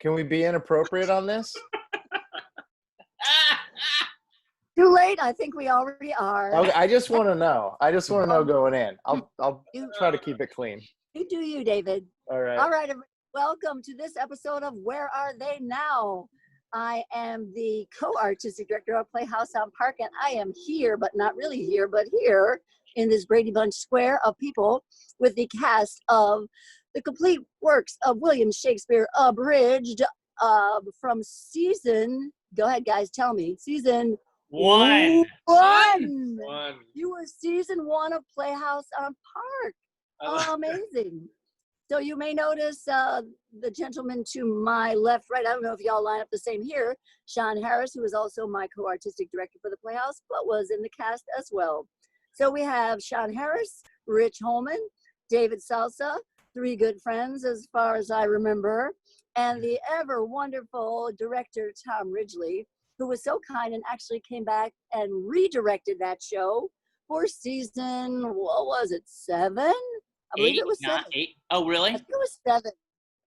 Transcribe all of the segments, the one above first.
Can we be inappropriate on this? Too late. I think we already are. Okay, I just want to know. I just want to know going in. I'll try to keep it clean. You do you, David. All right. All right. Welcome to this episode of Where Are They Now? I am the co-artistic director of Playhouse on Park, and I am here, but not really here, but here in this Brady Bunch square of people with the cast of the complete works of William Shakespeare, Abridged, from season, go ahead guys, tell me, season One. You were season 1 of Playhouse on Park. Oh, amazing. So you may notice the gentleman to my left, right, I don't know if y'all line up the same here, Sean Harris, who is also my co-artistic director for the Playhouse, but was in the cast as well. So we have Sean Harris, Rich Hollman, David Salsa, 3 good friends as far as I remember, and the ever wonderful director, Tom Ridgely, who was so kind and actually came back and redirected that show for season, what was it, 7? I believe it was 7. 8. Oh, really? I think it was 7. I think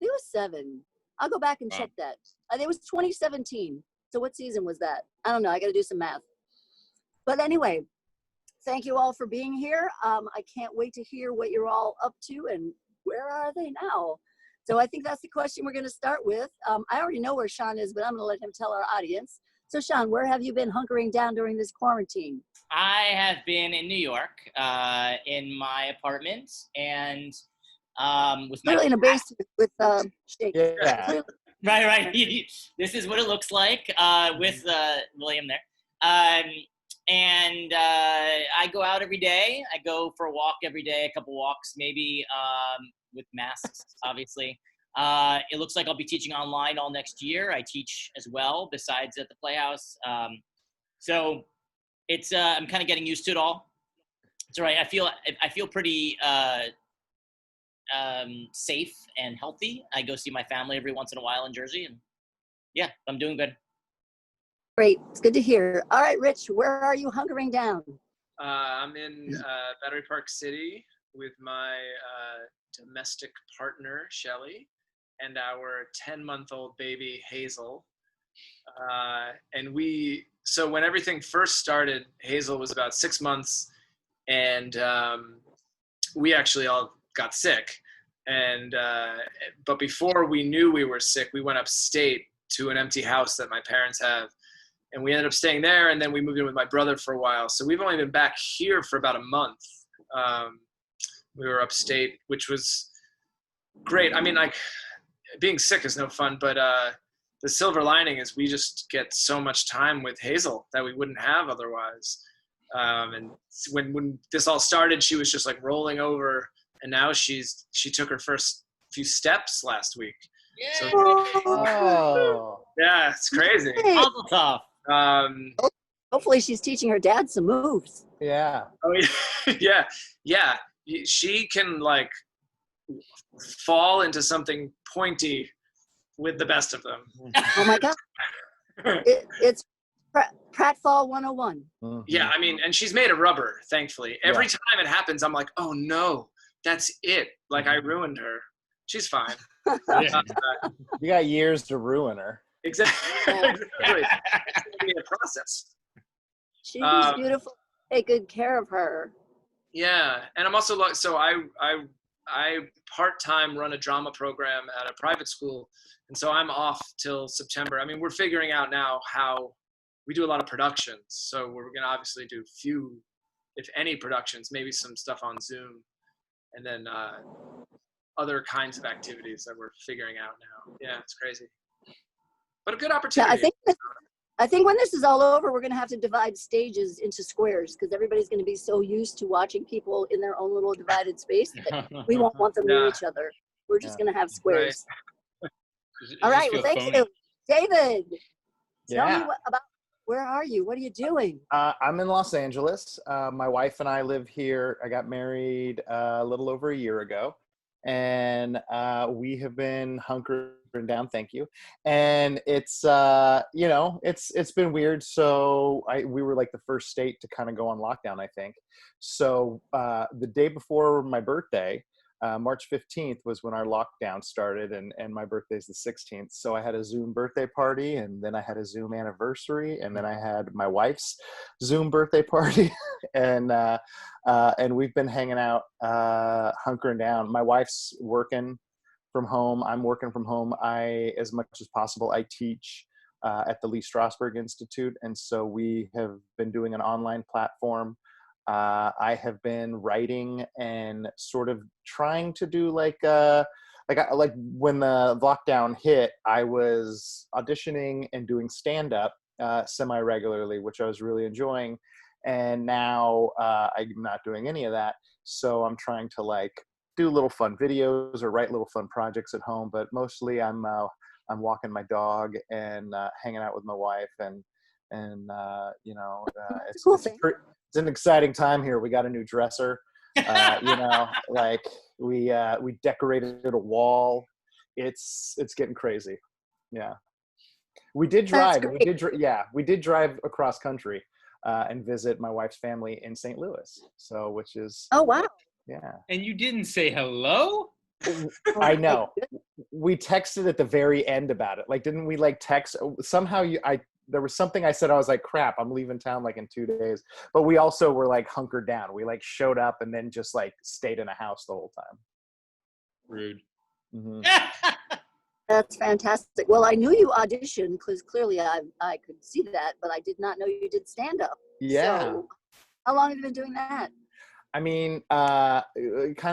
it was 7. I'll go back and check that. I think it was 2017. So what season was that? I don't know. I got to do some math. But anyway, thank you all for being here. I can't wait to hear what you're all up to and where are they now? So I think that's the question we're going to start with. I already know where Sean is, but I'm going to let him tell our audience. So Sean, where have you been hunkering down during this quarantine? I have been in New York, in my apartment, and with my Really in a basement with Shakespeare. Yeah. right. This is what it looks like with William there. And I go out every day. I go for a walk every day, a couple walks maybe, with masks, obviously. It looks like I'll be teaching online all next year. I teach as well, besides at the Playhouse. So it's I'm kind of getting used to it all. It's all right. I feel pretty safe and healthy. I go see my family every once in a while in Jersey, and yeah, I'm doing good. Great. It's good to hear. All right, Rich, where are you hunkering down? I'm in Battery Park City with my domestic partner, Shelly, and our 10-month-old baby, Hazel. So when everything first started, Hazel was about 6 months, and we actually all got sick. And but before we knew we were sick, we went upstate to an empty house that my parents have. And we ended up staying there, and then we moved in with my brother for a while. So we've only been back here for about a month. We were upstate, which was great. I mean, like, being sick is no fun, but the silver lining is we just get so much time with Hazel that we wouldn't have otherwise. And when this all started, she was just like rolling over, and now she took her first few steps last week. Yeah. Oh. Yeah, it's crazy. Mazel tov. Hopefully she's teaching her dad some moves. Yeah. Oh yeah. She can like fall into something pointy with the best of them. Oh my God. It's pratfall 101. Mm-hmm. Yeah, I mean, and she's made of rubber, thankfully. Every time it happens, I'm like, oh no, that's it. Like, I ruined her. She's fine. You got years to ruin her. Exactly. It's going to be a process. She's beautiful. Take good care of her. Yeah, and I'm also so I part-time run a drama program at a private school, and so I'm off till September. I mean, we're figuring out now how we do a lot of productions, so we're going to obviously do few, if any, productions, maybe some stuff on Zoom, and then other kinds of activities that we're figuring out now. Yeah, it's crazy. But a good opportunity. Yeah, I think when this is all over, we're going to have to divide stages into squares because everybody's going to be so used to watching people in their own little divided space that we won't want them near each other. We're just going to have squares. Right. All right. Well, thank you. David, tell Yeah. me about where are you? What are you doing? I'm in Los Angeles. My wife and I live here. I got married a little over a year ago, and we have been hunkering down. Thank you. And it's it's been weird. So we were like the first state to kind of go on lockdown, I think. So the day before my birthday, March 15th was when our lockdown started, and my birthday's the 16th. So I had a Zoom birthday party, and then I had a Zoom anniversary, and then I had my wife's Zoom birthday party, and we've been hanging out, hunkering down. My wife's working from home. I'm working from home. As much as possible, I teach at the Lee Strasberg Institute, and so we have been doing an online platform. I have been writing and sort of trying to do like when the lockdown hit, I was auditioning and doing stand-up semi-regularly, which I was really enjoying. And now I'm not doing any of that. So I'm trying to like do little fun videos or write little fun projects at home. But mostly I'm walking my dog and hanging out with my wife, and it's an exciting time here. We got a new dresser, like we decorated a wall. It's getting crazy. Yeah. We did drive. We did drive across country and visit my wife's family in St. Louis. So, which is, oh, wow. Yeah. And you didn't say hello? I know. We texted at the very end about it. Like, didn't we like text somehow? There was something I said, I was like, crap, I'm leaving town like in 2 days. But we also were like hunkered down. We like showed up and then just like stayed in a house the whole time. Rude. Mm-hmm. That's fantastic. Well, I knew you auditioned because clearly I could see that, but I did not know you did stand up. Yeah. So, how long have you been doing that? I mean, kind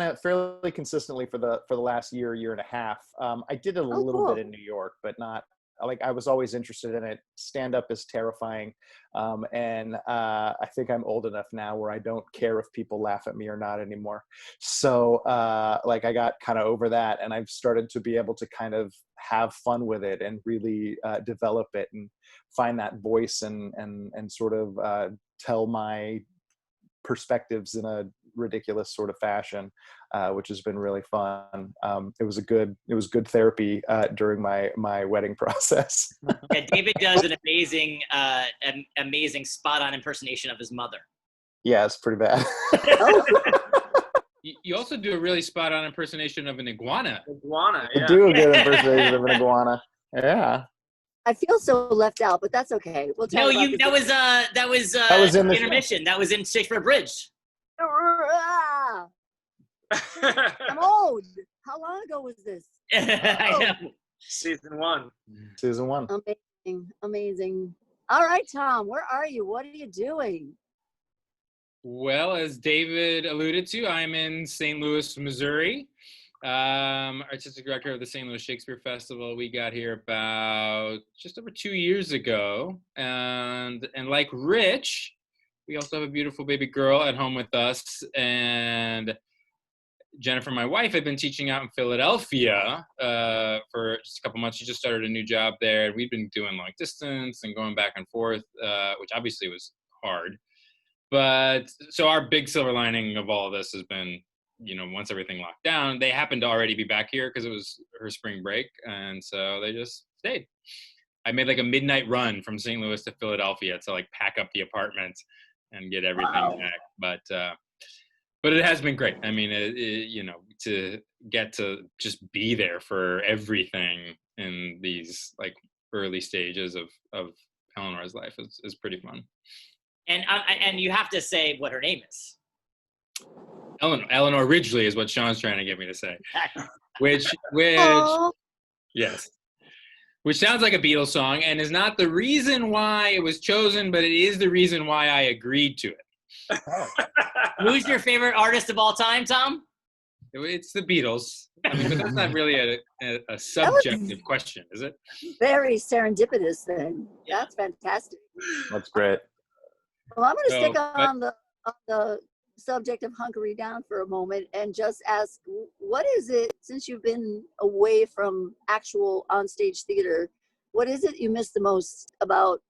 of fairly consistently for the last year and a half. I did a little bit in New York, but not like I was always interested in it. Stand up is terrifying. And I think I'm old enough now where I don't care if people laugh at me or not anymore. So like I got kind of over that, and I've started to be able to kind of have fun with it and really develop it and find that voice and sort of tell my perspectives in a ridiculous sort of fashion, which has been really fun. It was good therapy during my wedding process. Yeah, David does an amazing spot-on impersonation of his mother. Yeah, it's pretty bad. You also do a really spot-on impersonation of an iguana. Iguana, yeah. I do a good impersonation of an iguana. Yeah. I feel so left out, but that's okay. We'll that was in the intermission. That was in Shakespeare-Abridged. I'm old. How long ago was this? I know. Season 1. Season 1. Amazing. All right, Tom, where are you? What are you doing? Well, as David alluded to, I'm in St. Louis, Missouri. Artistic director of the St. Louis Shakespeare Festival. We got here about just over 2 years ago. And like Rich, we also have a beautiful baby girl at home with us. And Jennifer, my wife, had been teaching out in Philadelphia for just a couple months. She just started a new job there. And we've been doing long distance and going back and forth, which obviously was hard. But so our big silver lining of all of this has been, once everything locked down, they happened to already be back here because it was her spring break. And so they just stayed. I made like a midnight run from St. Louis to Philadelphia to like pack up the apartment and get everything back. But it has been great. I mean, to get to just be there for everything in these like early stages of Eleanor's life is pretty fun. And you have to say what her name is. Eleanor Ridgely is what Sean's trying to get me to say. Which yes. Which sounds like a Beatles song and is not the reason why it was chosen, but it is the reason why I agreed to it. Who's your favorite artist of all time, Tom? It's the Beatles. I mean, but that's not really a subjective question, is it? Very serendipitous then. That's fantastic. That's great. Well, I'm going to stick on the subject of hunkering down for a moment and just ask, what is it, since you've been away from actual onstage theater, what is it you miss the most about,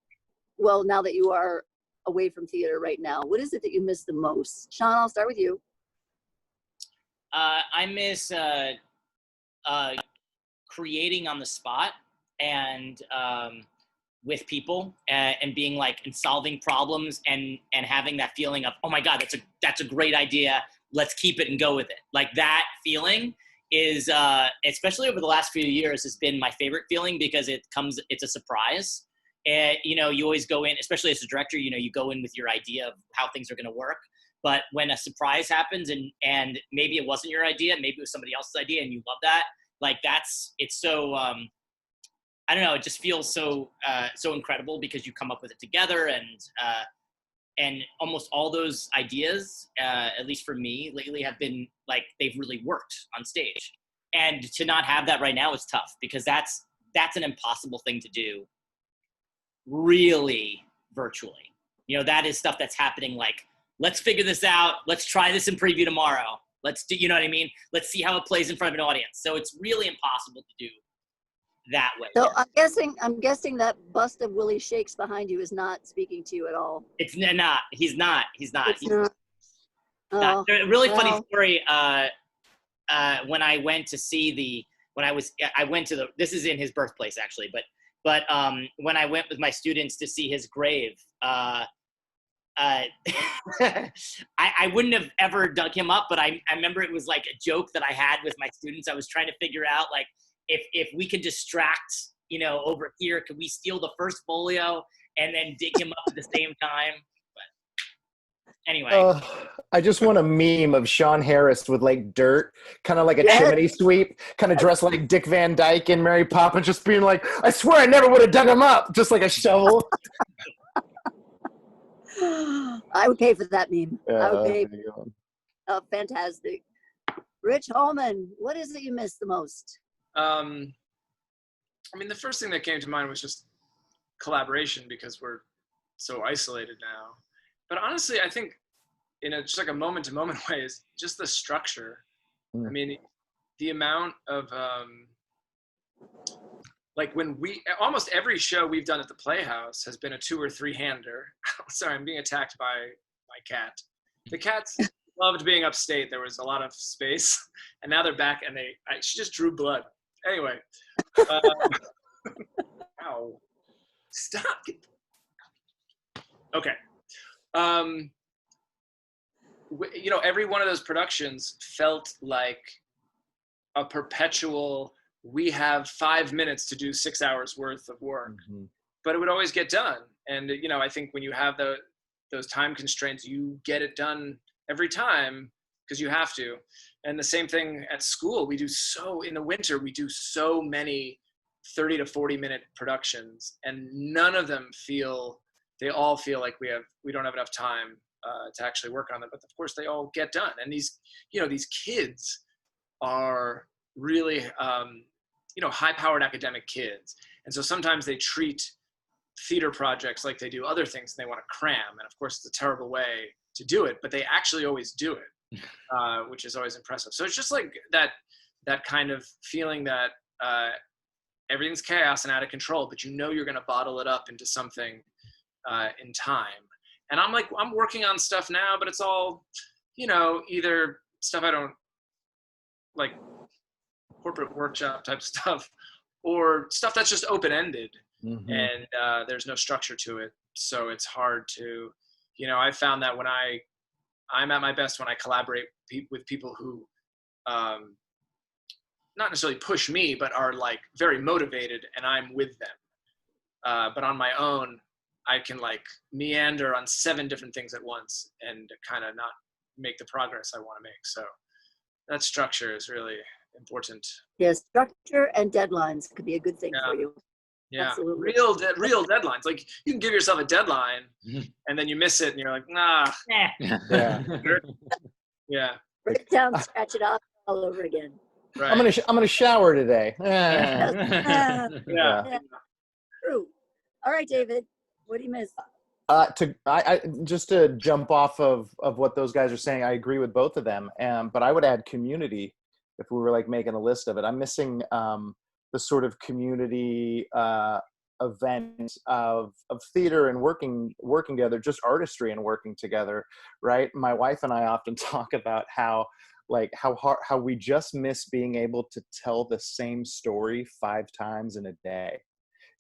well, now that you are away from theater right now, what is it that you miss the most? Sean, I'll start with you. I miss creating on the spot and with people and being like and solving problems and having that feeling of, oh my God, that's a great idea. let's keep it and go with it. Like that feeling is, especially over the last few years, has been my favorite feeling because it's a surprise. And, you know, you always go in, especially as a director, you know, you go in with your idea of how things are going to work. But when a surprise happens and maybe it wasn't your idea, maybe it was somebody else's idea and you love that, like it's so, I don't know, it just feels so incredible because you come up with it together, and almost all those ideas, at least for me lately, have been like, they've really worked on stage. And to not have that right now is tough because that's an impossible thing to do really virtually. You know, that is stuff that's happening like, let's figure this out. Let's try this in preview tomorrow. Let's do, you know what I mean? Let's see how it plays in front of an audience. So it's really impossible to do that way. So I'm guessing that bust of Willie Shakes behind you is not speaking to you at all. It's not. He's not. It's not. Not. Oh, A really funny well. story. When I went to see this is in his birthplace actually, but when I went with my students to see his grave, I wouldn't have ever dug him up, but I remember it was like a joke that I had with my students. I was trying to figure out like, if we could distract, you know, over here, could we steal the first folio and then dig him up at the same time? But anyway. I just want a meme of Sean Harris with like dirt, kind of like a chimney sweep, kind of dressed like Dick Van Dyke and Mary Poppins, just being like, I swear I never would have dug him up, just like a shovel. I would pay for that meme. Yeah, I would pay. Fantastic. Rich Hollman, what is it you miss the most? I mean, the first thing that came to mind was just collaboration because we're so isolated now. But honestly, I think in just like a moment-to-moment way is just the structure. I mean, the amount of like when almost every show we've done at the Playhouse has been a 2 or 3-hander. Sorry, I'm being attacked by my cat. The cats loved being upstate. There was a lot of space, and now they're back, and she just drew blood. Anyway, ow, stop. Okay. You know, every one of those productions felt like a perpetual, we have 5 minutes to do 6 hours worth of work, but it would always get done. And, you know, I think when you have those time constraints, you get it done every time because you have to. And the same thing at school, in the winter, we do so many 30 to 40 minute productions, and none of them they all feel like we don't have enough time to actually work on them. But of course they all get done. And these kids are really, high-powered academic kids. And so sometimes they treat theater projects like they do other things, and they want to cram. And of course it's a terrible way to do it, but they actually always do it, which is always impressive. So it's just like that kind of feeling that everything's chaos and out of control, but you know you're going to bottle it up into something in time. And I'm working on stuff now, but it's all, you know, either stuff I don't like, corporate workshop type stuff, or stuff that's just open-ended, and there's no structure to it. So it's hard to, you know, I found that when I'm at my best when I collaborate with people who not necessarily push me, but are like very motivated, and I'm with them. But on my own, I can like meander on 7 different things at once and kind of not make the progress I want to make. So that structure is really important. Yes, structure and deadlines could be a good thing for you. Yeah, absolutely. real deadlines. Like you can give yourself a deadline, and then you miss it, and you're like, nah. Yeah. Break it down, scratch it off all over again. Right. I'm gonna shower today. Yeah. True. All right, David, what do you miss? Just to jump off of what those guys are saying, I agree with both of them. But I would add community if we were like making a list of it. I'm missing the sort of community event of theater and working together, just artistry and working together, right? My wife and I often talk about how we just miss being able to tell the same story 5 times in a day.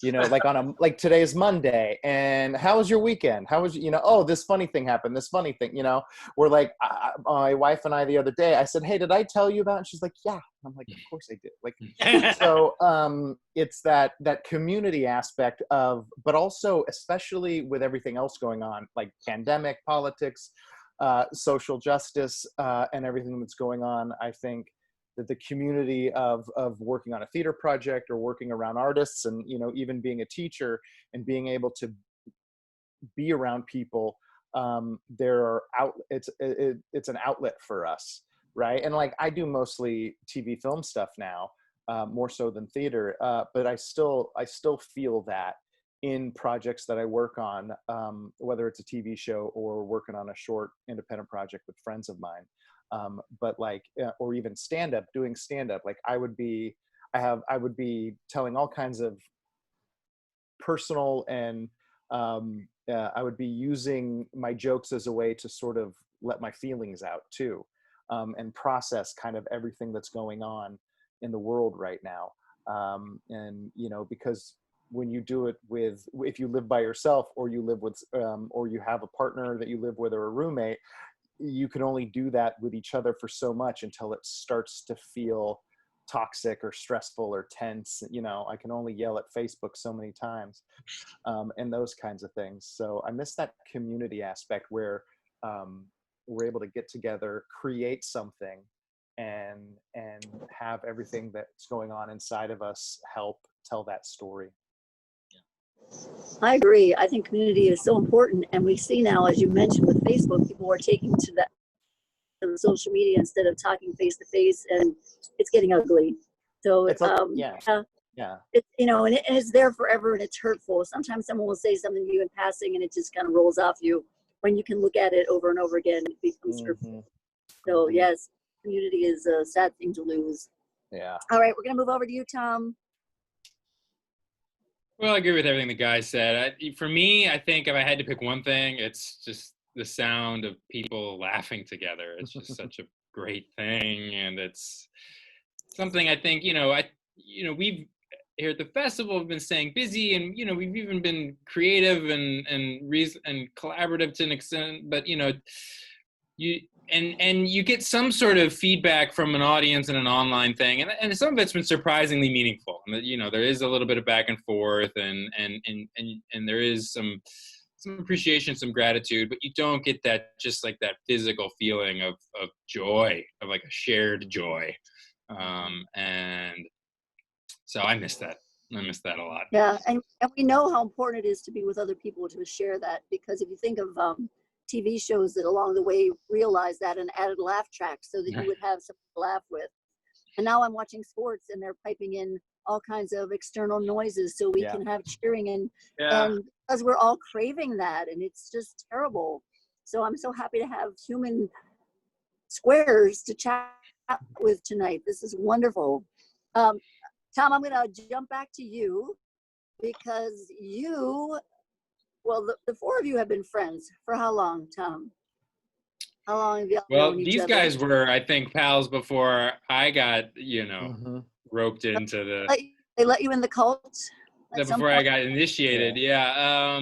like like today's Monday, and how was your weekend? How was, oh, this funny thing happened, this funny thing, we're like, my wife and I the other day, I said, hey, did I tell you about it? And she's like, yeah. I'm like, of course I did. Like, so it's that community aspect of, but also especially with everything else going on, like pandemic, politics, social justice, and everything that's going on. I think that the community of working on a theater project or working around artists, and even being a teacher and being able to be around people, it's an outlet for us, right? And like, I do mostly TV film stuff now, more so than theater, but I still feel that in projects that I work on, whether it's a TV show or working on a short independent project with friends of mine. But like, or even doing stand-up, like I would be telling all kinds of personal and I would be using my jokes as a way to sort of let my feelings out too, and process kind of everything that's going on in the world right now. And because when you do it if you live by yourself, or you live with, or you have a partner that you live with, or a roommate, you can only do that with each other for so much until it starts to feel toxic or stressful or tense. I can only yell at Facebook so many times, and those kinds of things. So I miss that community aspect where we're able to get together, create something, and have everything that's going on inside of us help tell that story. I agree. I think community is so important, and we see now, as you mentioned with Facebook, people are taking to that social media instead of talking face to face, and it's getting ugly. So It's like, it's, and it's there forever, and it's hurtful. Sometimes someone will say something to you in passing, and it just kind of rolls off you. When you can look at it over and over again, it becomes hurtful. So yes, community is a sad thing to lose. Yeah. All right, we're gonna move over to you, Tom. Well, I agree with everything the guy said. For me, I think if I had to pick one thing, it's just the sound of people laughing together. It's just such a great thing, and it's something I think we've here at the festival have been staying busy, and we've even been creative and collaborative to an extent. But you get some sort of feedback from an audience in an online thing, and some of it's been surprisingly meaningful. There is a little bit of back and forth, and there is some appreciation, some gratitude, but you don't get that physical feeling of joy, of like a shared joy, and so I miss that. I miss that a lot. Yeah, and we know how important it is to be with other people to share that, because if you think of TV shows that along the way realized that and added laugh tracks so that you would have something to laugh with. And now I'm watching sports, and they're piping in all kinds of external noises so we can have cheering, and because we're all craving that, and it's just terrible. So I'm so happy to have human squares to chat with tonight. This is wonderful. Tom, I'm going to jump back to you, because the four of you have been friends for how long, Tom? How long have y'all known each other? These guys were, I think, pals before I got, roped into the... They let you in the cult? Before I got initiated, yeah.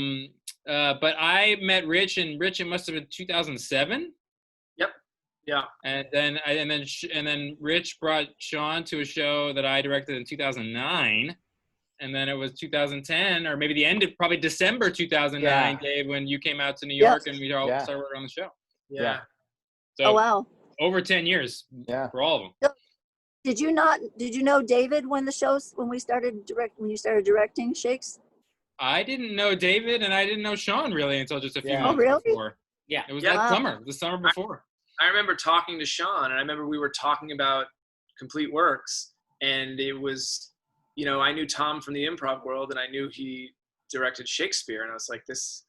But I met Rich, it must have been 2007. Yep. Yeah. And then Rich brought Sean to a show that I directed in 2009. And then it was 2010, or maybe the end of probably December 2009, Dave, when you came out to New York and we all started working on the show. Yeah. So wow. Over 10 years for all of them. So, did you know David when you started directing Shakes? I didn't know David, and I didn't know Sean really until just a few months before. Yeah. It was the summer before. I remember talking to Sean, and I remember we were talking about complete works, and it was, I knew Tom from the improv world, and I knew he directed Shakespeare, and I was like, this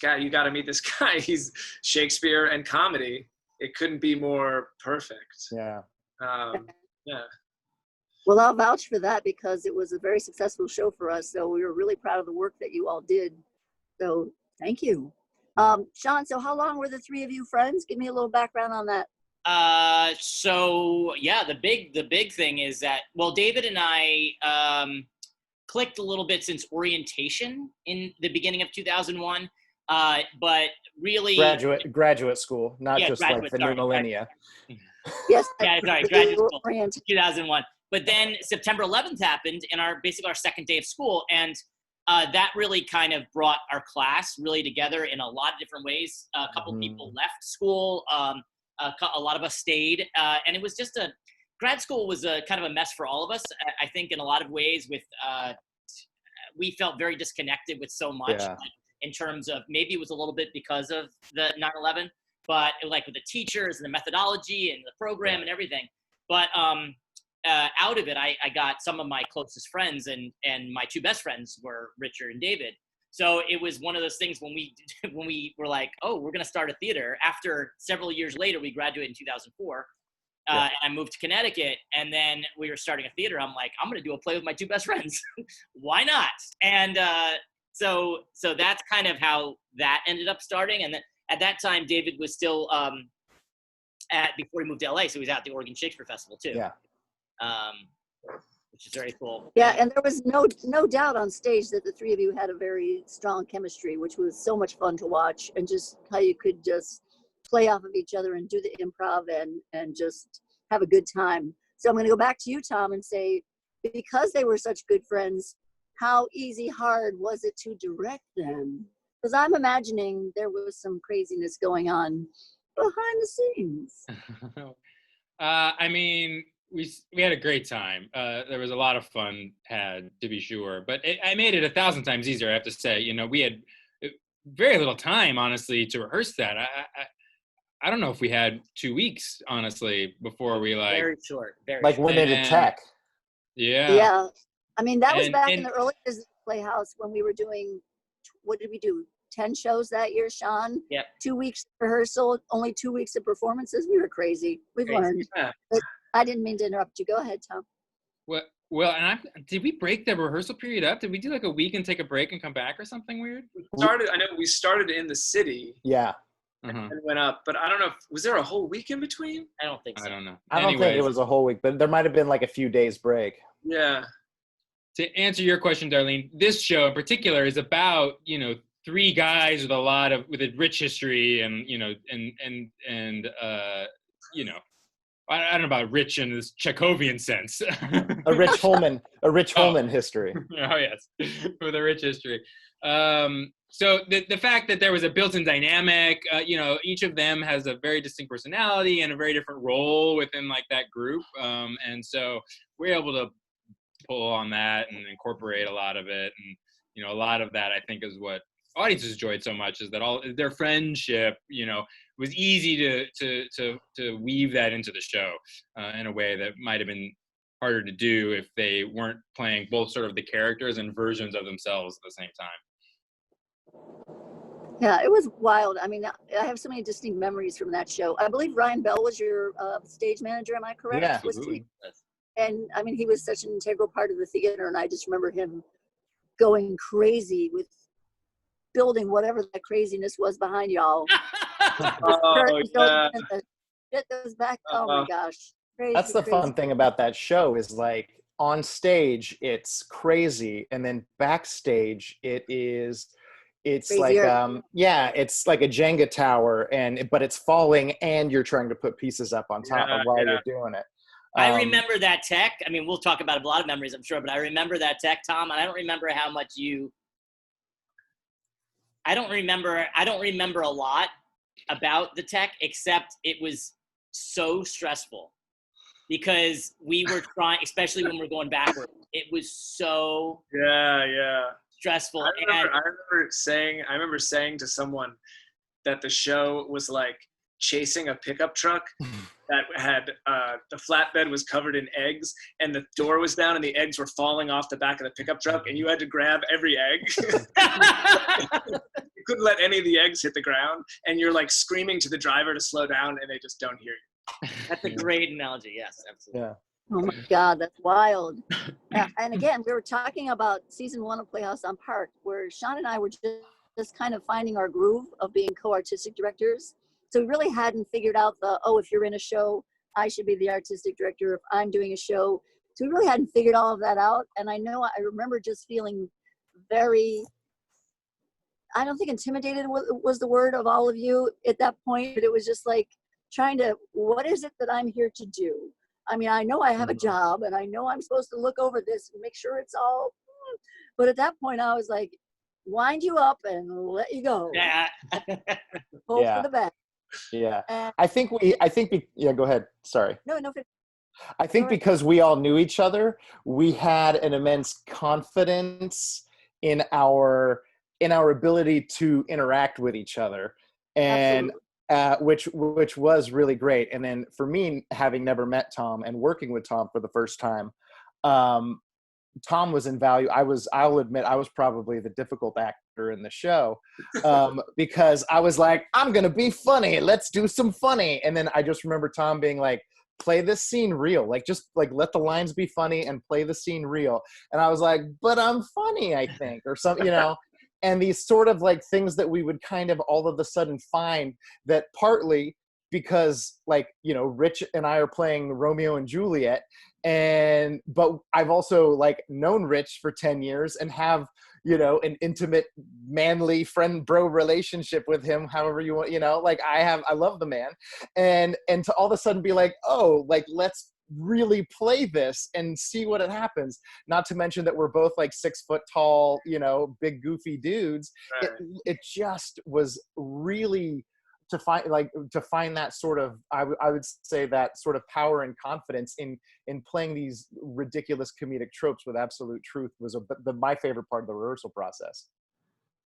guy, you got to meet this guy. He's Shakespeare and comedy. It couldn't be more perfect. Yeah. Well, I'll vouch for that, because it was a very successful show for us. So we were really proud of the work that you all did. So thank you. Sean, so how long were the three of you friends? Give me a little background on that. So yeah, the big thing is that, David and I, clicked a little bit since orientation in the beginning of 2001. But really graduate school, not just like the new millennia. Yes. Yeah, sorry, graduate school, 2001. But then September 11th happened, and basically our second day of school, and that really kind of brought our class really together in a lot of different ways. A couple people left school, a lot of us stayed, and it was just grad school was a kind of a mess for all of us. I think in a lot of ways, with we felt very disconnected with so much. Yeah. Like, in terms of maybe it was a little bit because of the 9/11, but like with the teachers and the methodology and the program and everything. But out of it, I got some of my closest friends, and my two best friends were Richard and David. So it was one of those things when we were like, oh, we're going to start a theater. After several years later, we graduated in 2004. And I moved to Connecticut, and then we were starting a theater. I'm like, I'm going to do a play with my two best friends. Why not? And so that's kind of how that ended up starting. And then at that time, David was still before he moved to LA, so he was at the Oregon Shakespeare Festival too. Yeah. Which is very cool. Yeah, and there was no doubt on stage that the three of you had a very strong chemistry, which was so much fun to watch, and just how you could just play off of each other and do the improv and just have a good time. So I'm going to go back to you, Tom, and say, because they were such good friends, how easy, hard was it to direct them? Because I'm imagining there was some craziness going on behind the scenes. I mean, we had a great time. There was a lot of fun had, to be sure, but I made it 1,000 times easier, I have to say. You know, we had very little time, honestly, to rehearse that. I don't know if we had 2 weeks, honestly, before we very short. Went into tech. Yeah. Yeah. I mean, that was back in the early years of Playhouse when we were doing, what did we do? 10 shows that year, Sean? Yep. 2 weeks rehearsal, only 2 weeks of performances. We were crazy. We've learned. Yeah. But I didn't mean to interrupt you. Go ahead, Tom. Well, and did we break the rehearsal period up? Did we do like a week and take a break and come back or something weird? I know we started in the city. Yeah. And went up, but I don't know. Was there a whole week in between? I don't think so. I don't know. I don't think it was a whole week, but there might have been like a few days break. Yeah. To answer your question, Darlene, this show in particular is about, you know, three guys with a rich history and, you know, and you know, I don't know about rich in this Chekhovian sense. a rich Hollman history. Oh yes, with a rich history. So the fact that there was a built-in dynamic, you know, each of them has a very distinct personality and a very different role within like that group. And so we're able to pull on that and incorporate a lot of it. And, you know, a lot of that I think is what audiences enjoyed so much, is that all their friendship, you know, was easy to weave that into the show in a way that might have been harder to do if they weren't playing both sort of the characters and versions of themselves at the same time. Yeah, it was wild. I mean, I have so many distinct memories from that show. I believe Ryan Bell was your stage manager. Am I correct? Yeah, absolutely. And I mean, he was such an integral part of the theater, and I just remember him going crazy with building whatever that craziness was behind y'all. Oh, yeah. Get those back. Oh my gosh. Crazy, That's the crazy. fun thing about that show is like on stage it's crazy, and then backstage it's Crazier. like it's like a Jenga tower, but it's falling and you're trying to put pieces up on top of while you're doing it. I remember that tech. I mean, we'll talk about a lot of memories, I'm sure, but I remember that tech, Tom, and I don't remember how much I don't remember a lot about the tech, except it was so stressful because we were trying, especially when we're going backward, it was so stressful. I remember saying to someone that the show was like chasing a pickup truck that had the flatbed was covered in eggs and the door was down and the eggs were falling off the back of the pickup truck and you had to grab every egg. You couldn't let any of the eggs hit the ground and you're like screaming to the driver to slow down and they just don't hear you. That's a great analogy. Yes, absolutely. Yeah. Oh my God, that's wild. And again, we were talking about season 1 of Playhouse on Park, where Sean and I were just kind of finding our groove of being co-artistic directors. So we really hadn't figured out if you're in a show, I should be the artistic director. If I'm doing a show, So we really hadn't figured all of that out. And I remember just feeling very, I don't think intimidated was the word of all of you at that point, but it was just like what is it that I'm here to do? I mean, I know I have a job and I know I'm supposed to look over this and make sure it's all, but at that point I was like, wind you up and let you go. Yeah. Hope for the best. Yeah. And Yeah, go ahead. Sorry. no. I think because we all knew each other, we had an immense confidence in our ability to interact with each other, and which was really great. And then for me, having never met Tom and working with Tom for the first time, Tom was invaluable. I'll admit, I was probably the difficult actor in the show, because I was like, I'm gonna be funny. Let's do some funny. And then I just remember Tom being like, play this scene real. Like, just like, let the lines be funny and play the scene real. And I was like, but I'm funny, I think, or something, you know. And these sort of like things that we would kind of all of a sudden find that partly because, like, you know, Rich and I are playing Romeo and Juliet, but I've also like known Rich for 10 years and have, you know, an intimate, manly friend bro relationship with him, however you want, you know, like I love the man. And to all of a sudden be like, oh, like, let's really play this and see what it happens. Not to mention that we're both like 6 foot tall, you know, big goofy dudes. Right. It just was really to find that sort of, I would say that sort of power and confidence in playing these ridiculous comedic tropes with absolute truth was my favorite part of the rehearsal process.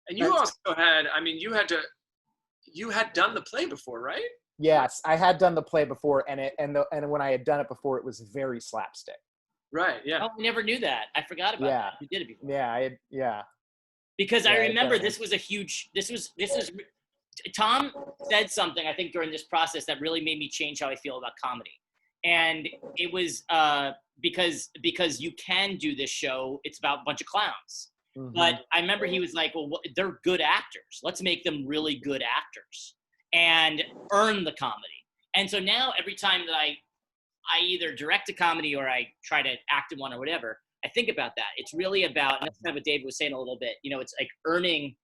And you also had, I mean, you had done the play before, right? Yes, I had done the play before, and when I had done it before, it was very slapstick. Right. Yeah. Oh, I never knew that. I forgot about that. You did it before. Yeah. Because I remember this was Tom said something, I think, during this process that really made me change how I feel about comedy. And it was because you can do this show, it's about a bunch of clowns. Mm-hmm. But I remember he was like, well, they're good actors. Let's make them really good actors and earn the comedy. And so now every time that I either direct a comedy or I try to act in one or whatever, I think about that. It's really about, and that's kind of what David was saying a little bit, you know, it's like earning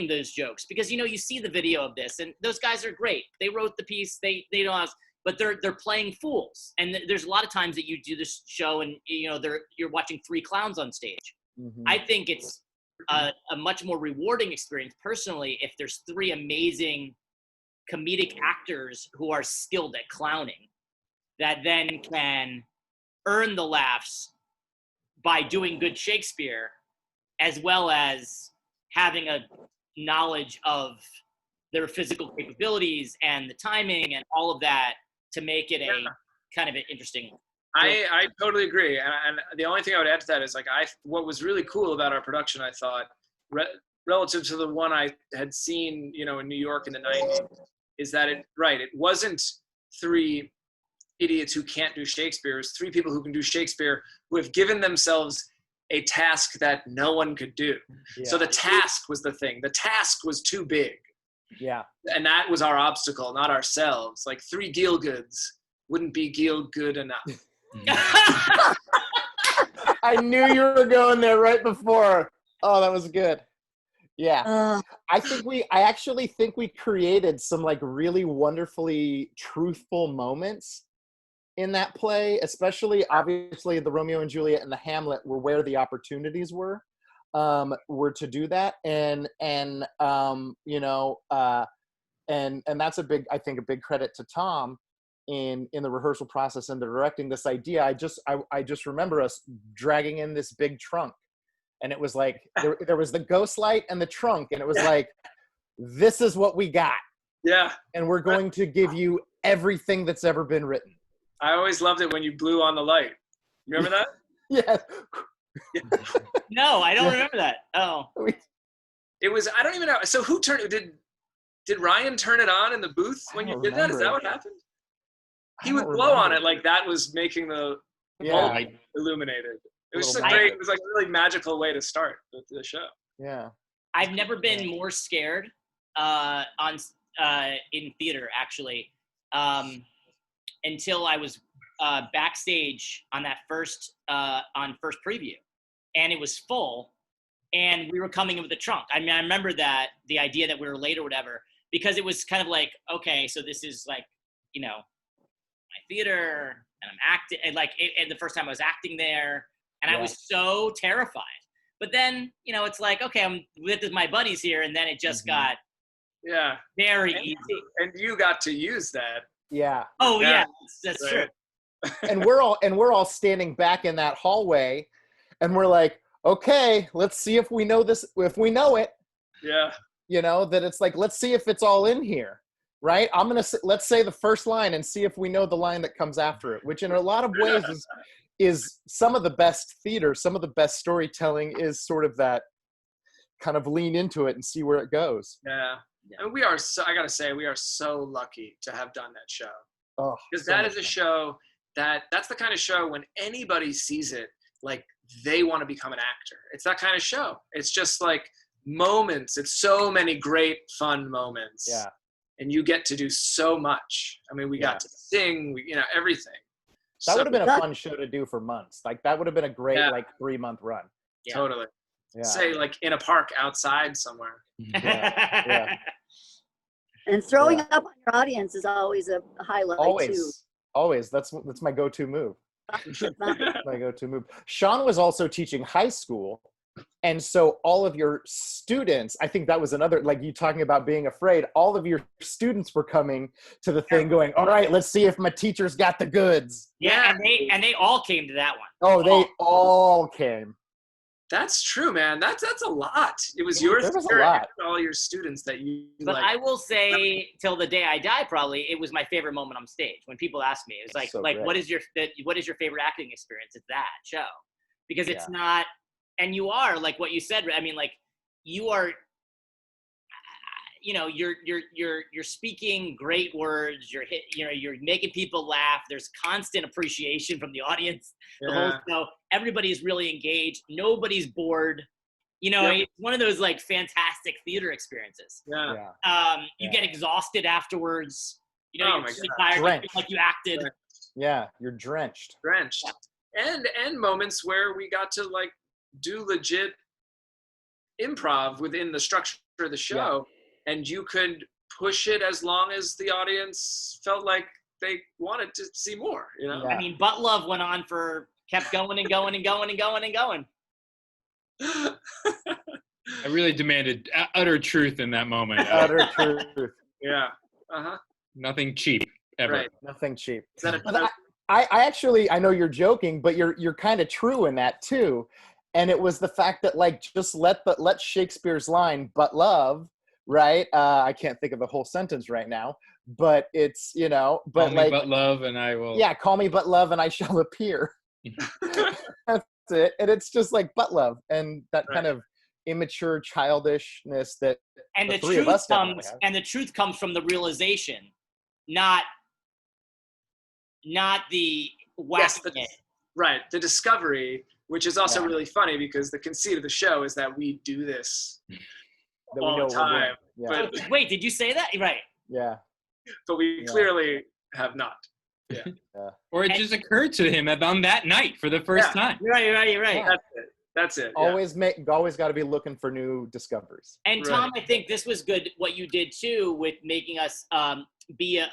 those jokes, because, you know, you see the video of this and those guys are great. They wrote the piece, they don't, but they're playing fools. And there's a lot of times that you do this show and, you know, you're watching 3 clowns on stage. Mm-hmm. I think it's a much more rewarding experience personally if there's 3 amazing comedic actors who are skilled at clowning that then can earn the laughs by doing good Shakespeare, as well as having a knowledge of their physical capabilities and the timing and all of that to make it a kind of an interesting. I totally agree. And the only thing I would add to that is, like, what was really cool about our production, I thought, relative to the one I had seen, you know, in New York in the 90s, is that it wasn't 3 idiots who can't do Shakespeare. It's 3 people who can do Shakespeare who have given themselves a task that no one could do. Yeah. So the task was the thing. The task was too big. Yeah. And that was our obstacle, not ourselves. Like 3 Gielguds wouldn't be Gielgud enough. I knew you were going there right before. Oh, that was good. Yeah. I actually think we created some like really wonderfully truthful moments in that play, especially obviously the Romeo and Juliet and the Hamlet were where the opportunities were to do that. And you know, and that's a big credit to Tom in the rehearsal process and the directing this idea. I just remember us dragging in this big trunk, and it was like, there was the ghost light and the trunk, and it was like, this is what we got. Yeah. And we're going to give you everything that's ever been written. I always loved it when you blew on the light. You remember that? Yeah. No, I don't remember that. Oh. It was, I don't even know. So who did Ryan turn it on in the booth when you did that? Is that what happened? He would blow on it like that was making the bulb illuminated. It was just it was like a really magical way to start the show. Yeah. I've never been more scared in theater, actually, until I was backstage on that first on first preview, and it was full, and we were coming in with a trunk. I mean, I remember that, the idea that we were late or whatever, because it was kind of like, okay, so this is like, you know, my theater, and I'm acting, and like, and the first time I was acting there, and I was so terrified. But then, you know, it's like, okay, I'm with my buddies here, and then it just got very easy. And you got to use that. Yeah. Oh yeah, that's true. And we're all standing back in that hallway, and we're like, okay, let's see if we know this, if we know it. Yeah. You know, that it's like, let's see if it's all in here, right? Let's say the first line and see if we know the line that comes after it, which in a lot of ways is some of the best theater, some of the best storytelling is sort of that kind of lean into it and see where it goes. Yeah. And we are so, I gotta say, we are so lucky to have done that show. Oh, because that is a show that's the kind of show when anybody sees it, like they want to become an actor. It's that kind of show. It's just like moments. It's so many great fun moments. Yeah. And you get to do so much. I mean, we got to sing, you know, everything. That would have been a fun show to do for months. Like that would have been a great like 3-month run. Yeah. Totally. Yeah. Say like in a park outside somewhere. Yeah. And throwing up on your audience is always a highlight too. Always. That's my go-to move. My go-to move. Sean was also teaching high school. And so all of your students, I think that was another, like you talking about being afraid, all of your students were coming to the thing going, all right, let's see if my teacher's got the goods. Yeah, and they all came to that one. Oh, they all came. That's true, man. That's a lot. It was yours. There was a lot. All your students that you But like. I will say, till the day I die, probably it was my favorite moment on stage. When people ask me, it was like, so like great. what is your favorite acting experience? It's that show, because it's not, and you are like what you said. I mean, like you are, you know, you're speaking great words. You're making people laugh. There's constant appreciation from the audience. The whole show, everybody is really engaged. Nobody's bored. You know, it's one of those like fantastic theater experiences. You get exhausted afterwards. You know, you're really tired. You feel like you acted. Yeah, you're drenched. And moments where we got to like do legit improv within the structure of the show. And you could push it as long as the audience felt like they wanted to see more, you know? I mean, Butt Love went on kept going and going and going and going and going. I really demanded utter truth in that moment. Utter truth. Yeah. Nothing cheap, ever. Right. Nothing cheap. Is that I actually, I know you're joking, but you're kind of true in that too. And it was the fact that like, just let Shakespeare's line, but love, right? I can't think of the whole sentence right now, but it's, you know, but call like, me but love and I will. Yeah, call me but love and I shall appear. That's it. And it's just like but love and that kind of immature childishness that the truth comes from the realization, not the whacking Right, the discovery, which is also really funny because the conceit of the show is that we do this all the time. Yeah. But, wait, did you say that? Right. Yeah. But we clearly have not. Yeah. Or it just occurred to him on that night for the first time. Right. That's it. Always got to be looking for new discoveries. And Tom, I think this was good what you did too with making us be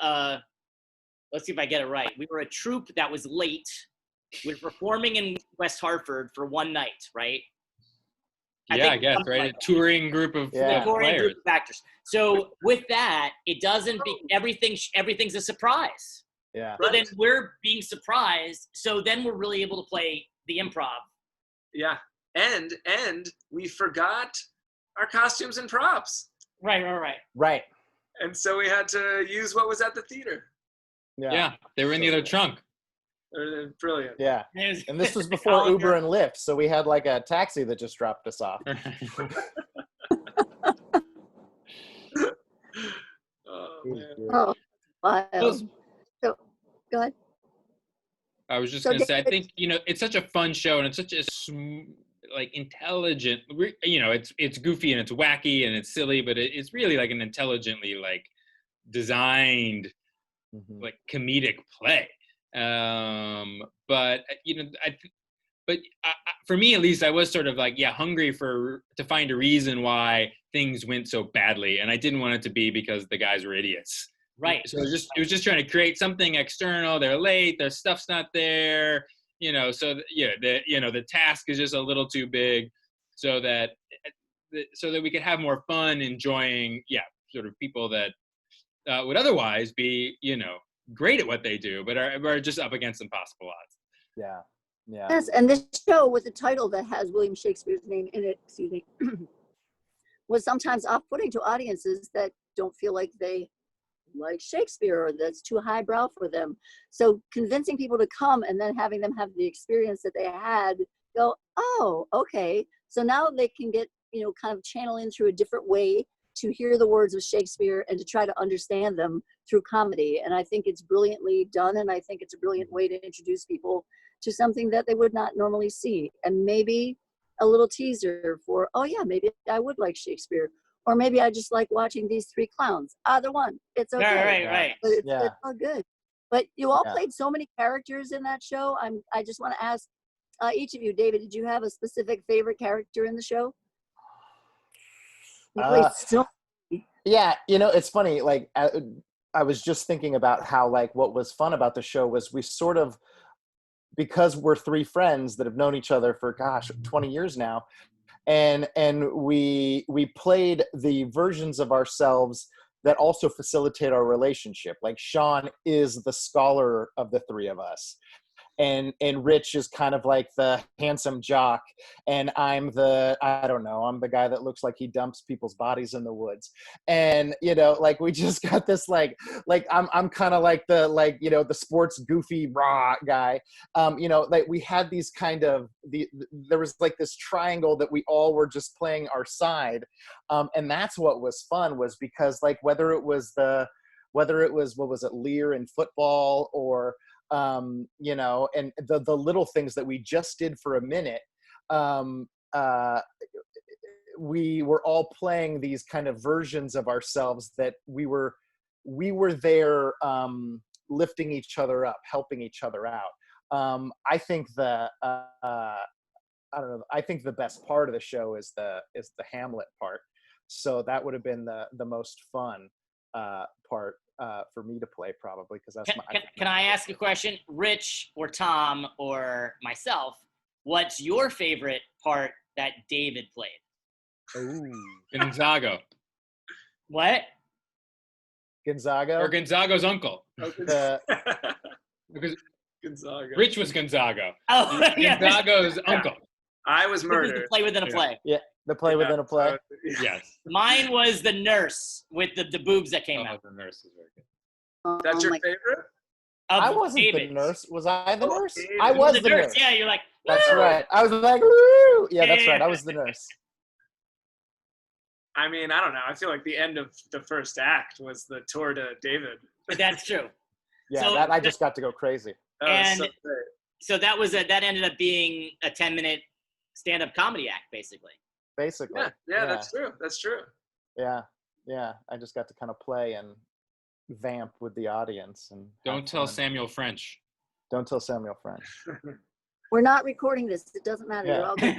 let's see if I get it right. We were a troupe that was late. We were performing in West Hartford for one night, right? I guess, right? Like a touring group of players. Actors. So with that, it doesn't everything's a surprise. Yeah. So then we're being surprised. So then we're really able to play the improv. Yeah. And we forgot our costumes and props. Right. And so we had to use what was at the theater. Yeah. They were in the other trunk. They're brilliant. Yeah. And this was before Uber and Lyft, so we had like a taxi that just dropped us off. Oh, wild. So, go ahead. I was just going to say, I think, you know, it's such a fun show and it's such a like intelligent, you know, it's goofy and it's wacky and it's silly, but it's really like an intelligently like designed like comedic play. But, you know, but for me, at least, I was sort of like, hungry to find a reason why things went so badly. And I didn't want it to be because the guys were idiots. Right. So it was just trying to create something external. They're late, their stuff's not there, so the task is just a little too big so that we could have more fun enjoying, sort of people that would otherwise be, great at what they do, but are just up against impossible odds. Yeah. Yeah. Yes, and this show with a title that has William Shakespeare's name in it, was sometimes off-putting to audiences that don't feel like they like Shakespeare or that's too highbrow for them. So convincing people to come and then having them have the experience that they had, go, oh, okay. So now they can get, kind of channel in through a different way to hear the words of Shakespeare and to try to understand them through comedy. And I think it's brilliantly done. And I think it's a brilliant way to introduce people to something that they would not normally see. And maybe a little teaser for, oh yeah, maybe I would like Shakespeare. Or maybe I just like watching these three clowns. Either one, it's okay. Right. But it's all good. But you all played so many characters in that show. I just want to ask each of you, David, did you have a specific favorite character in the show? Yeah, it's funny. Like I was just thinking about how like what was fun about the show was we sort of, because we're three friends that have known each other for 20 years now. And we played the versions of ourselves that also facilitate our relationship. Like Sean is the scholar of the three of us. And Rich is kind of like the handsome jock. And I'm the guy that looks like he dumps people's bodies in the woods. And, like we just got this like I'm kind of like the, the sports goofy raw guy. Like we had these kind of, there was like this triangle that we all were just playing our side. And that's what was fun, was because like, whether it was, what was it, Lear in football, or, and the little things that we just did for a minute, we were all playing these kind of versions of ourselves that we were there, lifting each other up, helping each other out. I think I think the best part of the show is the Hamlet part. So that would have been the most fun part for me to play, probably, because that's Can I ask a question, Rich or Tom or myself? What's your favorite part that David played? Oh, Gonzago. What? Gonzago or Gonzago's uncle? Because Gonzaga. Rich was Gonzago. Oh, Gonzago's uncle. I was murdered. The play within a play. Yeah, the play within a play. Yes. Mine was the nurse with the boobs that came out. The nurse is very good. That's your favorite? I wasn't David. the nurse. Was I the nurse? David. I was the nurse. Yeah, you're like, That's woo! right. I was like, woo! Yeah, that's right. I was the nurse. I mean, I don't know. I feel like the end of the first act was the tour to David. But that's true. Yeah, So I just got to go crazy. That was And so great. so that ended up being a 10-minute stand-up comedy act, basically. Basically. Yeah, that's true. That's true. Yeah. I just got to kind of play and vamp with the audience. And Don't tell Samuel French. Don't tell Samuel French. We're not recording this. It doesn't matter. Yeah. You're all good.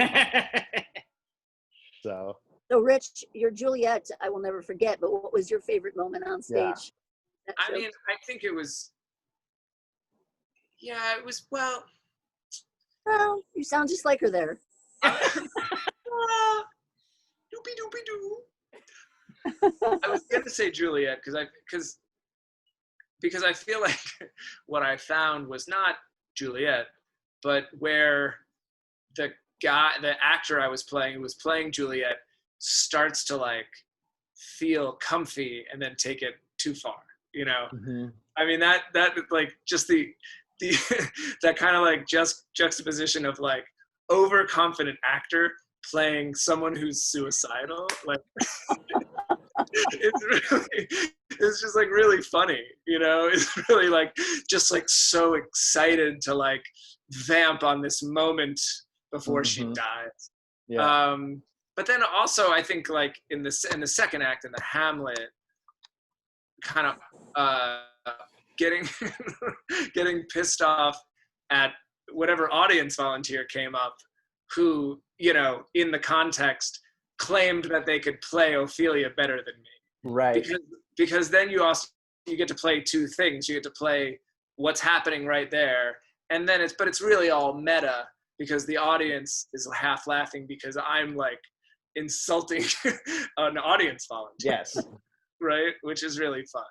So Rich, your Juliet, I will never forget, but what was your favorite moment on stage? Yeah. I mean, I think it was, well, you sound just like her there. Doopy-doopy-doo. I was going to say Juliet because I feel like what I found was not Juliet, but where the actor I was playing, who was playing Juliet, starts to like feel comfy and then take it too far, Mm-hmm. I mean, that like just the that kind of like just juxtaposition of like overconfident actor playing someone who's suicidal, like it's just like really funny, it's really like just like so excited to like vamp on this moment before she dies. Yeah. But then also I think like in the second act in the Hamlet, kind of getting pissed off at whatever audience volunteer came up who, you know, in the context claimed that they could play Ophelia better than me. Right. Because then you get to play two things. You get to play what's happening right there, and then it's really all meta because the audience is half laughing because I'm like insulting an audience volunteer. Yes. Right, which is really fun.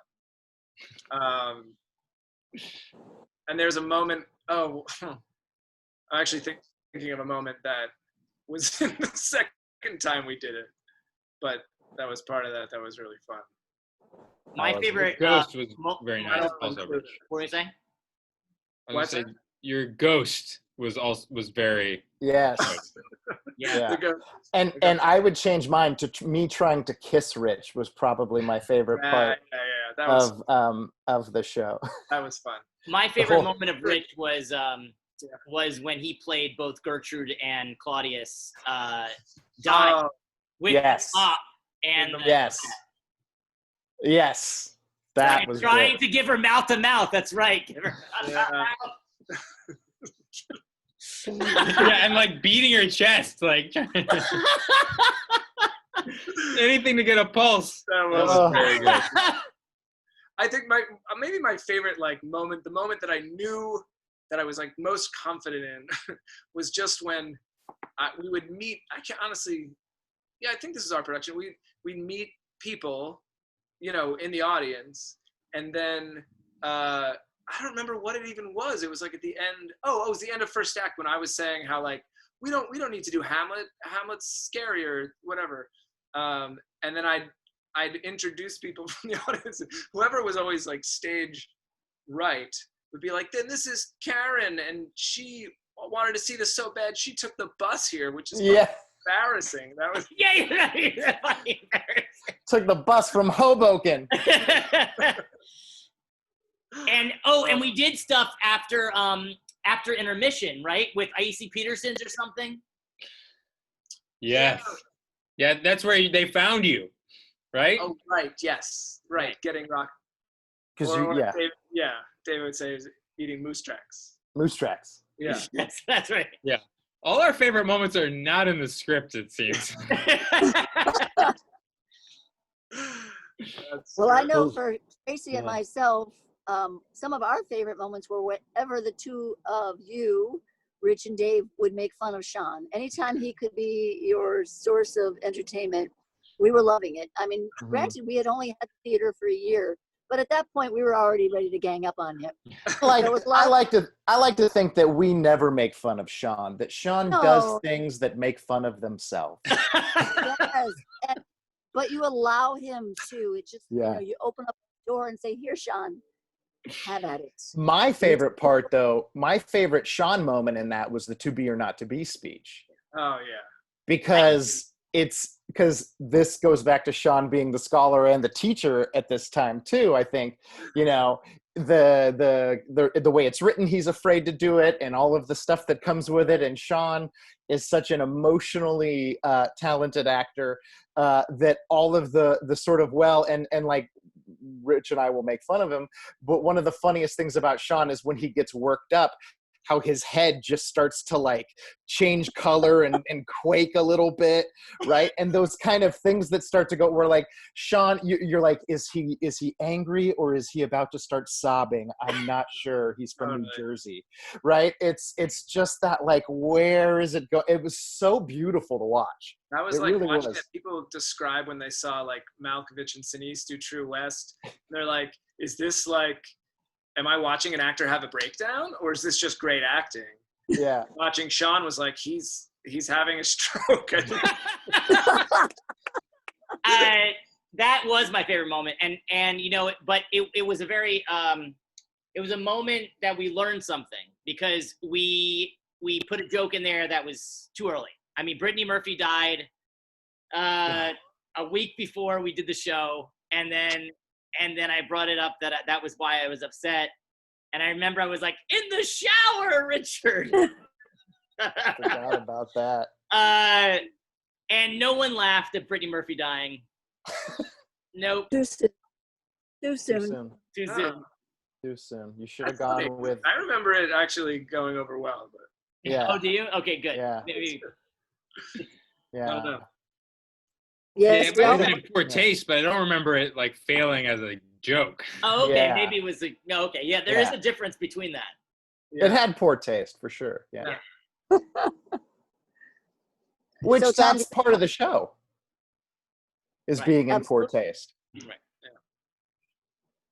And there's a moment. Oh, I'm actually thinking of a moment that was in the second time we did it, but that was part of that. That was really fun. My favorite Ghost was very nice. Also, Rich. What were you saying? I was saying your ghost was very. Yes. Yeah. And I would change mine to me trying to kiss Rich was probably my favorite part That was of the show. That was fun. My favorite moment of Rich was when he played both Gertrude and Claudius dying with yes. Pop and Yes. That was trying good. to give her mouth to mouth. That's right. Give her mouth to mouth. Yeah, and like beating her chest, like anything to get a pulse. That was very good. I think maybe my favorite like moment, the moment that I knew that I was like most confident in, was just when we would meet. I can't honestly. Yeah, I think this is our production. We meet people, you know, in the audience, and then I don't remember what it even was. It was like at the end. Oh, it was the end of first act when I was saying how like we don't need to do Hamlet. Hamlet's scary or whatever. And then I'd introduce people from the audience. Whoever was always like stage right would be like, then this is Karen, and she wanted to see this so bad she took the bus here, which is embarrassing. That was embarrassing. Took the bus from Hoboken. And we did stuff after intermission, right? With I.E.C. Peterson's or something. Yes. Yeah, that's where they found you, right? Oh, right. Yes. Right. Getting rock. Because David would say he was eating moose tracks. Moose tracks. Yeah. That's right. Yeah. All our favorite moments are not in the script, it seems. Well, I know for Tracy and myself, some of our favorite moments were whenever the two of you, Rich and Dave, would make fun of Sean. Anytime he could be your source of entertainment, we were loving it. I mean, granted, we had only had theater for a year, but at that point, we were already ready to gang up on him. I like to think that we never make fun of Sean. That Sean does things that make fun of themselves. Yes, but you allow him to. It just you open up the door and say, "Here, Sean, have at it." My favorite part, though, my favorite Sean moment in that was the "to be or not to be" speech. Oh yeah. Because this goes back to Sean being the scholar and the teacher at this time too. I think, you know, the way it's written, he's afraid to do it, and all of the stuff that comes with it. And Sean is such an emotionally talented actor that all of the sort of and like Rich and I will make fun of him, but one of the funniest things about Sean is when he gets worked up, how his head just starts to like change color and quake a little bit, right? And those kind of things that start to go, where like, Sean, you're like, is he angry or is he about to start sobbing? I'm not sure. He's from New Jersey, right? It's just that like, where is it go? It was so beautiful to watch. That was like watching it people describe when they saw like Malkovich and Sinise do True West. They're like, is this like, am I watching an actor have a breakdown, or is this just great acting? Yeah. Watching Sean was like, he's having a stroke. That was my favorite moment, and you know, but it was a very it was a moment that we learned something, because we put a joke in there that was too early. I mean, Brittany Murphy died a week before we did the show, and then I brought it up that was why I was upset. And I remember I was like, in the shower, Richard. I forgot about that. And no one laughed at Brittany Murphy dying. Nope. Too soon. Too soon. Too soon. You should have That's funny. gone with. I remember it actually going over well, but Yeah. Oh, do you? Okay, good. Yeah. Maybe. Yeah. I don't know. Yes, it might have well, been in poor taste, but I don't remember it like failing as a joke. Oh, okay. Yeah. Maybe it was like, no, okay. Yeah, there is Yeah. a difference between that. Yeah. It had poor taste for sure. Yeah. Yeah. Which So, Tom, that's part of the show. Is Right. being in poor Absolutely. taste. Right.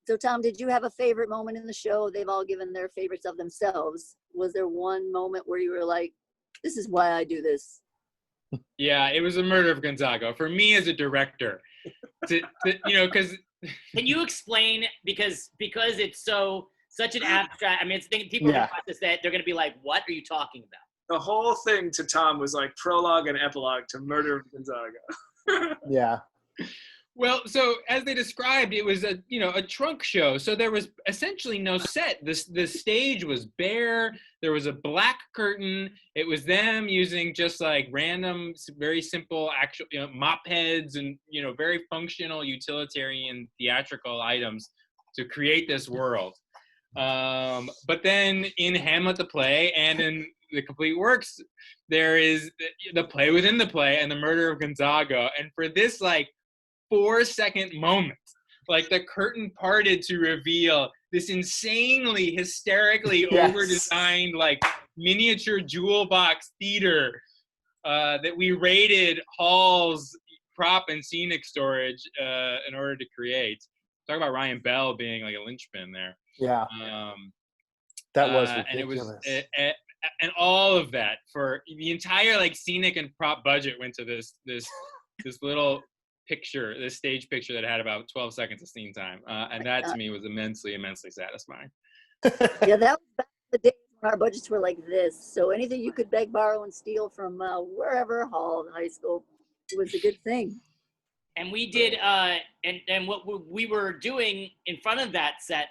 So, Tom, did you have a favorite moment in the show? They've all given their favorites of themselves. Was there one moment where you were like, this is why I do this? Yeah, it was a Murder of Gonzaga. For me as a director, because Can you explain, because it's such an abstract, I mean, people are going to watch this, that they're going to be like, what are you talking about? The whole thing to Tom was like prologue and epilogue to Murder of Gonzaga. Yeah. Well, so as they described, it was a trunk show. So there was essentially no set. The stage was bare. There was a black curtain. It was them using just like random, very simple, actual mop heads and very functional, utilitarian, theatrical items to create this world. But then in Hamlet the play and in the complete works, there is the play within the play and the Murder of Gonzaga. And for this 4-second moment, the curtain parted to reveal this insanely, hysterically over-designed, miniature jewel box theater that we raided Hall's prop and scenic storage in order to create. Talk about Ryan Bell being like a linchpin there. Yeah. That was ridiculous. And it was, and all of that for the entire scenic and prop budget went to this little picture, this stage picture that had about 12 seconds of scene time, and that to me was immensely satisfying. Yeah, that was back in the days when our budgets were like this. So anything you could beg, borrow, and steal from wherever, Hall, high school, was a good thing. And we did, and what we were doing in front of that set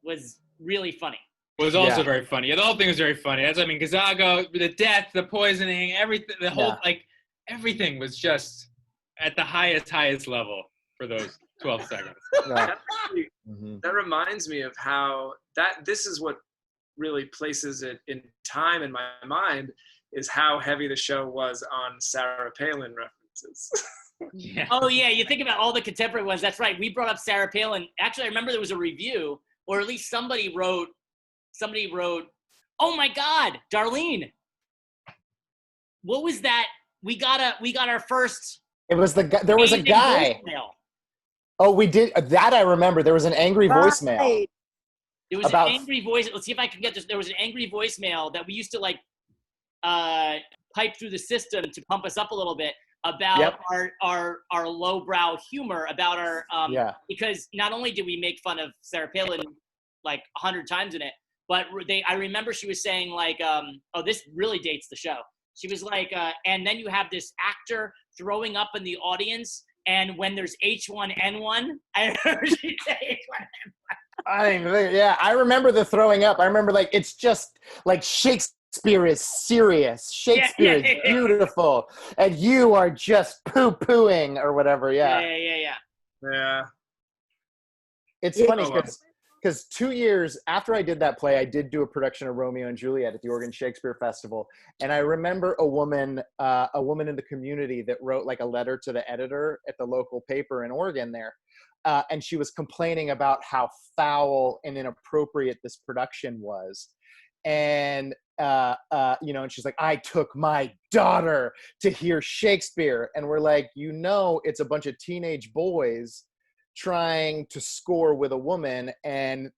was really funny. It was also very funny. Yeah, the whole thing was very funny. That's Gonzaga, the death, the poisoning, everything, the whole everything was just at the highest level for those 12 seconds. That reminds me of how this is what really places it in time in my mind, is how heavy the show was on Sarah Palin references. Yeah. Oh yeah, you think about all the contemporary ones. That's right. We brought up Sarah Palin. Actually, I remember there was a review, or at least somebody wrote, "Oh my God, Darlene, what was that? We got our first." It was there was a guy. Voicemail. Oh, we did that. I remember there was an angry voicemail. There was an angry voice. Let's see if I can get this. There was an angry voicemail that we used to pipe through the system to pump us up a little bit about our lowbrow humor, about our because not only did we make fun of Sarah Palin 100 times in it, but I remember she was saying oh, this really dates the show. She was like, and then you have this actor throwing up in the audience, and when there's H1N1, I remember she said H1N1. I remember the throwing up. I remember it's just Shakespeare is serious. Shakespeare is beautiful, and you are just poo-pooing or whatever. Yeah. It's funny because 2 years after I did that play, I did do a production of Romeo and Juliet at the Oregon Shakespeare Festival, and I remember a woman in the community that wrote a letter to the editor at the local paper in Oregon there, and she was complaining about how foul and inappropriate this production was. And and she's like, I took my daughter to hear Shakespeare, and we're like, it's a bunch of teenage boys trying to score with a woman, and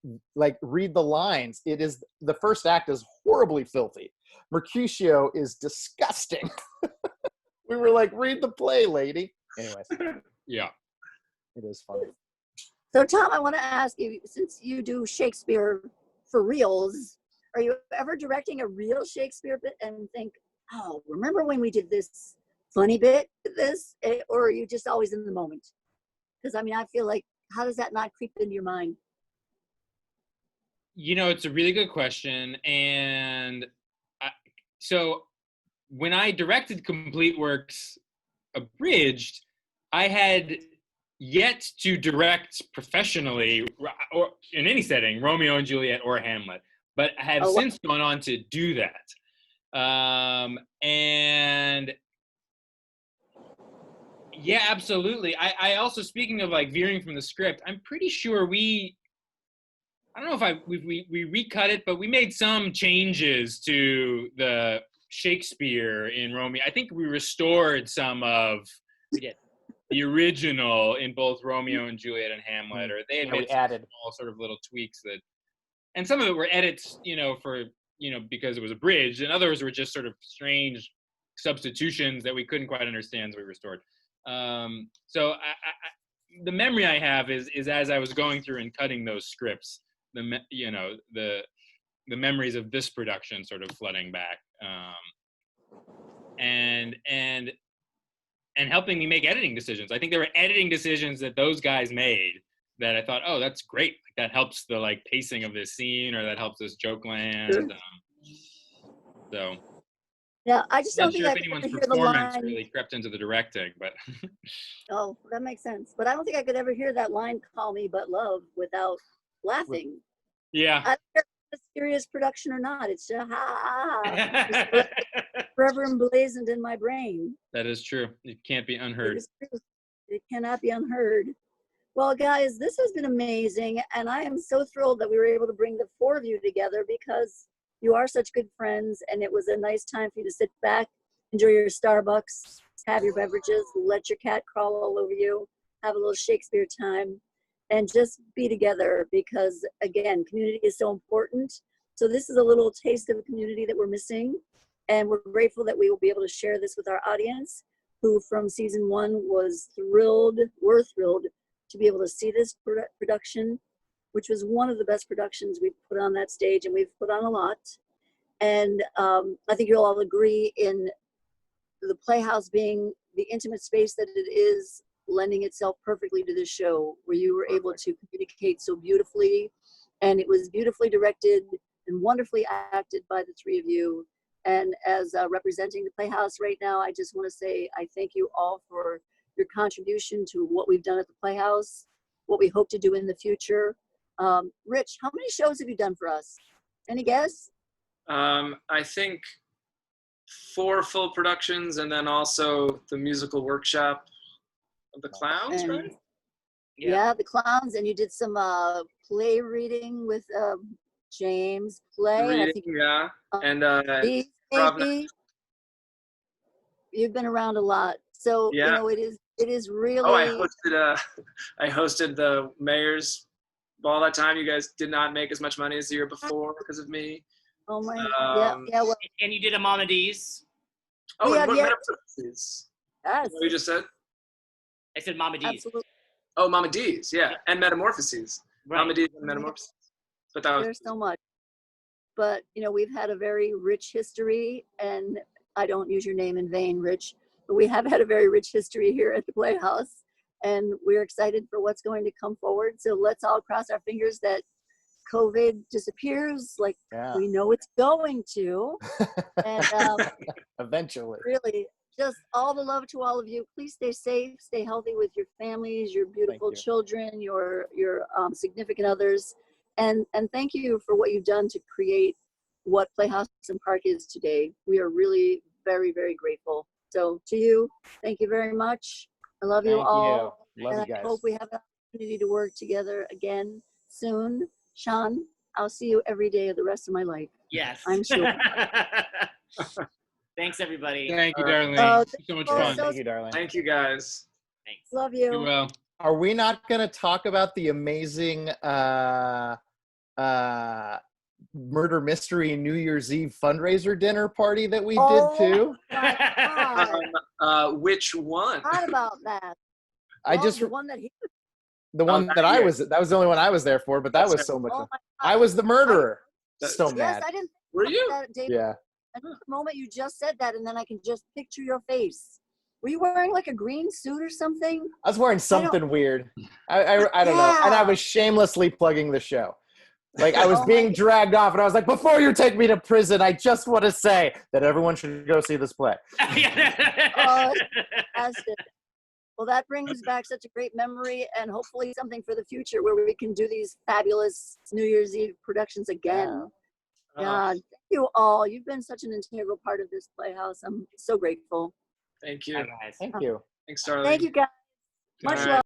read the lines. It is, the first act is horribly filthy. Mercutio is disgusting. We were like, read the play, lady. Anyways, yeah, it is funny. So Tom, I want to ask you, since you do Shakespeare for reals, are you ever directing a real Shakespeare bit and think, oh, remember when we did this funny bit, or are you just always in the moment? Because I feel like, how does that not creep into your mind? It's a really good question. And so when I directed Complete Works Abridged, I had yet to direct professionally or in any setting, Romeo and Juliet or Hamlet, but have since gone on to do that. And yeah, absolutely. I also, speaking of like veering from the script, I'm pretty sure I don't know if we recut it, but we made some changes to the Shakespeare in Romeo. I think we restored some of the original in both Romeo and Juliet and Hamlet, or they had made added small sort of little tweaks that, and some of it were edits, for, because it was abridged, and others were just sort of strange substitutions that we couldn't quite understand, so we restored. So the memory I have is as I was going through and cutting those scripts, the memories of this production sort of flooding back, and helping me make editing decisions. I think there were editing decisions that those guys made that I thought, oh, that's great. That helps the like pacing of this scene, or that helps this joke land. So. Yeah, I just don't think sure I if could anyone's ever hear the performance line. really crept into the directing, but. Oh, that makes sense. But I don't think I could ever hear that line, "Call me but love," without laughing. Yeah. I don't care if it's a serious production or not. It's just it's forever emblazoned in my brain. That is true. It can't be unheard. It cannot be unheard. Well, guys, this has been amazing, and I am so thrilled that we were able to bring the four of you together, because you are such good friends, and it was a nice time for you to sit back, enjoy your Starbucks, have your beverages, let your cat crawl all over you, have a little Shakespeare time, and just be together, because, again, community is so important. So this is a little taste of a community that we're missing, and we're grateful that we will be able to share this with our audience, who from season 1 were thrilled to be able to see this production, which was one of the best productions we've put on that stage, and we've put on a lot. And I think you'll all agree in the Playhouse being the intimate space that it is, lending itself perfectly to this show, where you were able to communicate so beautifully, and it was beautifully directed and wonderfully acted by the three of you. And as representing the Playhouse right now, I just want to say I thank you all for your contribution to what we've done at the Playhouse, what we hope to do in the future. Rich, how many shows have you done for us? Any guess? I think 4 full productions, and then also the musical workshop of the Clowns, right? Yeah, the Clowns, and you did some play reading with James Play. Yeah, and maybe. You've been around a lot, so yeah. You know it is really. Oh, I hosted the mayor's ball that time. You guys did not make as much money as the year before because of me. Oh my, yeah. Well, and you did a Mama D's. Oh, and what metamorphoses? Yes. What you just said? I said Mama D's. Absolutely. Oh, Mama D's, yeah, and metamorphoses. Right. Mama D's and metamorphoses. But that was. There's so much. But we've had a very rich history, and I don't use your name in vain, Rich, but we have had a very rich history here at the Playhouse, and we're excited for what's going to come forward. So let's all cross our fingers that COVID disappears like we know it's going to. And eventually. Really, just all the love to all of you. Please stay safe, stay healthy with your families, your beautiful children, your significant others. And thank you for what you've done to create what Playhouse and Park is today. We are really very, very grateful. So to you, thank you very much. I love you all. Love you guys. I hope we have an opportunity to work together again soon. Sean, I'll see you every day of the rest of my life. Yes. I'm sure. Thanks, everybody. Thank you, Darlene. So much fun. Thank you, Darlene. Thank you, guys. Thanks. Love you. You will. Are we not going to talk about the amazing murder mystery New Year's Eve fundraiser dinner party that we did too? My God. Which one? Forgot about that. The one that I was. That was the only one I was there for, but that was so much fun. I was the murderer. So mad. Yes, I didn't. Were you? That, David. Yeah. At the moment you just said that, and then I can just picture your face. Were you wearing like a green suit or something? I was wearing something weird. I don't know. And I was shamelessly plugging the show. Like I was being dragged off, and I was like, before you take me to prison, I just want to say that everyone should go see this play. Fantastic. Well, that brings back such a great memory, and hopefully something for the future where we can do these fabulous New Year's Eve productions again. Yeah, thank you all. You've been such an integral part of this Playhouse. I'm so grateful. Thank you. Bye, guys. Thank you. Thanks, Darlene. Thank you, guys. Much All right. love.